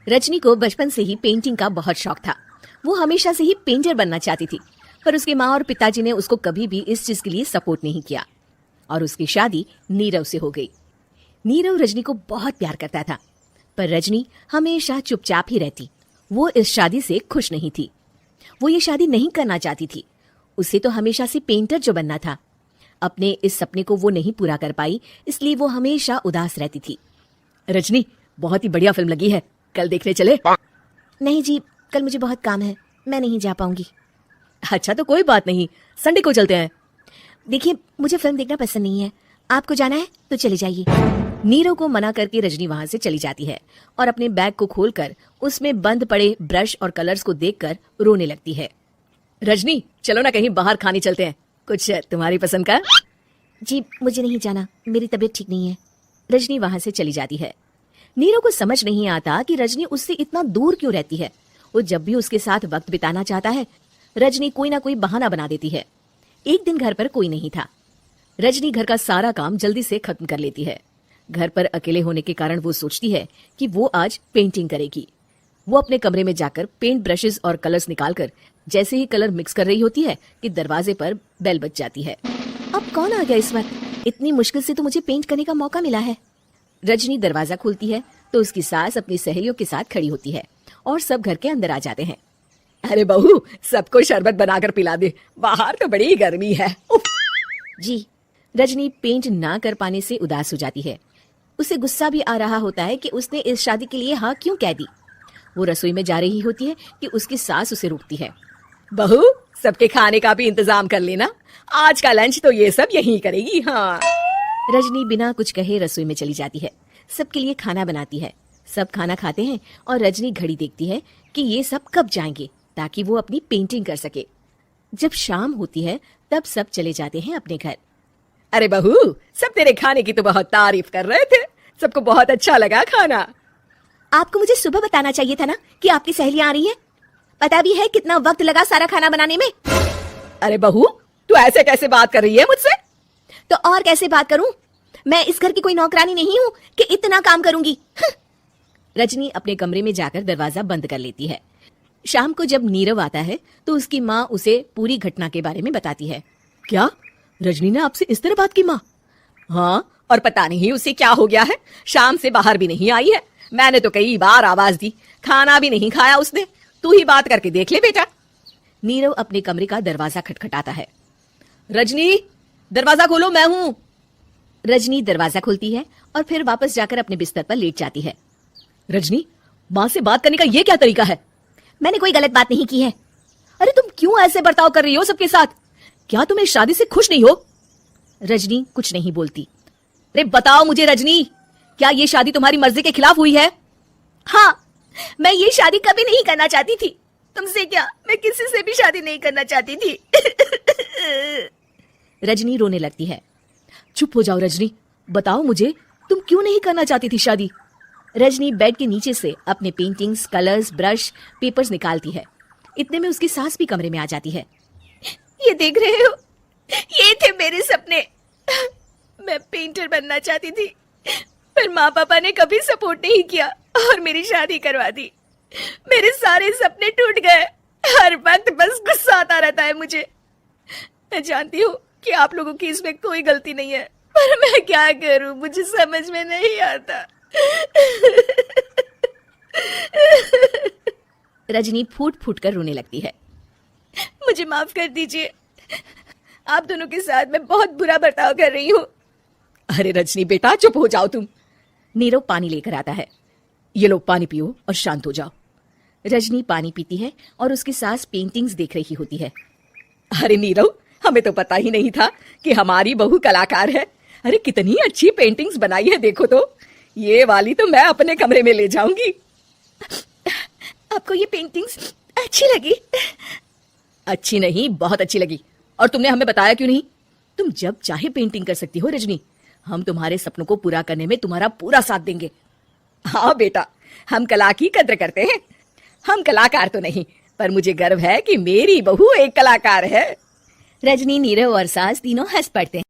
रजनी को बचपन से ही पेंटिंग का बहुत शौक था। वो हमेशा से ही पेंटर बनना चाहती थी, पर उसके माँ और पिताजी ने उसको कभी भी इस चीज के लिए सपोर्ट नहीं किया और उसकी शादी नीरव से हो गई। नीरव रजनी को बहुत प्यार करता था, पर रजनी हमेशा चुपचाप ही रहती। वो इस शादी से खुश नहीं थी। वो ये शादी नहीं करना चाहती थी। उसे तो हमेशा से पेंटर जो बनना था। अपने इस सपने को वो नहीं पूरा कर पाई, इसलिए वो हमेशा उदास रहती थी। रजनी, बहुत ही बढ़िया फिल्म लगी है, कल देखने चले? नहीं जी, कल मुझे बहुत काम है, मैं नहीं जा पाऊंगी। अच्छा तो कोई बात नहीं, संडे को चलते हैं। देखिए, मुझे फिल्म देखना पसंद नहीं है, आपको जाना है तो चले जाइए। नीरव को मना करके रजनी वहां से चली जाती है और अपने बैग को खोलकर उसमें बंद पड़े ब्रश और कलर्स को देखकर रोने लगती है। रजनी, चलो ना कहीं बाहर खाने चलते हैं, कुछ तुम्हारी पसंद का। जी मुझे नहीं जाना, मेरी तबीयत ठीक नहीं है। रजनी वहां से चली जाती है। नीरव को समझ नहीं आता कि रजनी उससे इतना दूर क्यों रहती है। वो जब भी उसके साथ वक्त बिताना चाहता है, रजनी कोई ना कोई बहाना बना देती है। एक दिन घर पर कोई नहीं था। रजनी घर का सारा काम जल्दी से खत्म कर लेती है। घर पर अकेले होने के कारण वो सोचती है कि वो आज पेंटिंग करेगी। वो अपने कमरे में जाकर पेंट ब्रशेस और कलर्स निकालकर जैसे ही कलर मिक्स कर रही होती है कि दरवाजे पर बेल बज जाती है। अब कौन आ गया इस वक्त? इतनी मुश्किल से तो मुझे पेंट करने का मौका मिला है। रजनी दरवाजा खोलती है तो उसकी सास अपनी सहेलियों के साथ खड़ी होती है और सब घर के अंदर आ जाते हैं। अरे बहू, सबको शरबत बनाकर पिला दे, बाहर तो बड़ी गर्मी है। जी। रजनी पेंट ना कर पाने से उदास हो जाती है। उसे गुस्सा भी आ रहा होता है कि उसने इस शादी के लिए हाँ क्यों कह दी। वो रसोई में जा रही होती है कि उसकी सास उसे रोकती है। बहू, सबके खाने का भी इंतजाम कर लेना, आज का लंच तो ये सब यहीं करेगी। हाँ। रजनी बिना कुछ कहे रसोई में चली जाती है। सबके लिए खाना बनाती है। सब खाना खाते हैं और रजनी घड़ी देखती है कि ये सब कब जाएंगे ताकि वो अपनी पेंटिंग कर सके। जब शाम होती है तब सब चले जाते हैं अपने घर। अरे बहू, सब तेरे खाने की तो बहुत तारीफ कर रहे थे, सबको बहुत अच्छा लगा खाना। आपको मुझे सुबह बताना चाहिए था ना कि आपकी सहेलियां आ रही हैं। पता भी है कितना वक्त लगा सारा खाना बनाने में। अरे बहू, तू ऐसे कैसे बात कर रही है मुझसे? तो और कैसे बात करूं? मैं इस घर की कोई नौकरानी नहीं हूं कि इतना काम करूंगी। रजनी अपने कमरे में जाकर दरवाजा बंद कर लेती है। शाम को जब नीरव आता है तो उसकी माँ उसे पूरी घटना के बारे में बताती है। क्या रजनी ने आपसे इस तरह बात की माँ? हाँ, और पता नहीं उसे क्या हो गया है, शाम से बाहर भी नहीं आई है। मैंने तो कई बार आवाज दी, खाना भी नहीं खाया उसने। तू ही बात करके देख ले बेटा। नीरव अपने कमरे का दरवाजा खटखटाता है। रजनी, दरवाजा खोलो, मैं हूँ। रजनी दरवाजा खोलती है और फिर वापस जाकर अपने बिस्तर पर लेट जाती है। रजनी, माँ से बात करने का ये क्या तरीका है? मैंने कोई गलत बात नहीं की है। अरे तुम क्यों ऐसे बर्ताव कर रही हो सबके साथ? क्या तुम इस शादी से खुश नहीं हो? रजनी कुछ नहीं बोलती। अरे बताओ मुझे रजनी, क्या ये शादी तुम्हारी मर्जी के खिलाफ हुई है? हाँ, मैं ये शादी कभी नहीं करना चाहती थी। तुमसे क्या, मैं किसी से भी शादी नहीं करना चाहती थी। रजनी रोने लगती है। चुप हो जाओ रजनी, बताओ मुझे, तुम क्यों नहीं करना चाहती थी शादी? रजनी बेड के नीचे से अपने पेंटिंग्स, कलर्स, ब्रश, पेपर्स निकालती है। इतने में उसकी सास भी कमरे में आ जाती है। ये देख रहे हो, ये थे मेरे सपने। मैं पेंटर बनना चाहती थी, पर माँ पापा ने कभी सपोर्ट नहीं किया और मेरी शादी करवा दी। मेरे सारे सपने टूट गए। हर वक्त बस गुस्सा आता रहता है मुझे। मैं जानती हूँ कि आप लोगों की इसमें कोई गलती नहीं है, पर मैं क्या करूँ, मुझे समझ में नहीं आता। रजनी फूट फूट कर रोने लगती है। मुझे माफ कर दीजिए, आप दोनों के साथ मैं बहुत बुरा बर्ताव कर रही हूँ। अरे रजनी बेटा, चुप हो जाओ तुम। नीरव पानी लेकर आता है। ये लो पानी पियो और शांत हो जाओ। रजनी पानी पीती है और उसकी सास पेंटिंग्स देख रही होती है। अरे नीरव, हमें तो पता ही नहीं था कि हमारी बहू कलाकार है। अरे कितनी अच्छी पेंटिंग्स बनाई है, देखो तो। ये वाली तो मैं अपने कमरे में ले जाऊंगी। आपको ये पेंटिंग्स अच्छी लगी? अच्छी नहीं, बहुत अच्छी लगी। और तुमने हमें बताया क्यों नहीं? तुम जब चाहे पेंटिंग कर सकती हो रजनी। हम तुम्हारे सपनों को पूरा करने में तुम्हारा पूरा साथ देंगे। हाँ बेटा, हम कला की कद्र करते हैं। हम कलाकार तो नहीं, पर मुझे गर्व है कि मेरी बहू एक कलाकार है। रजनी, नीरव और सास तीनों हंस पड़ते हैं।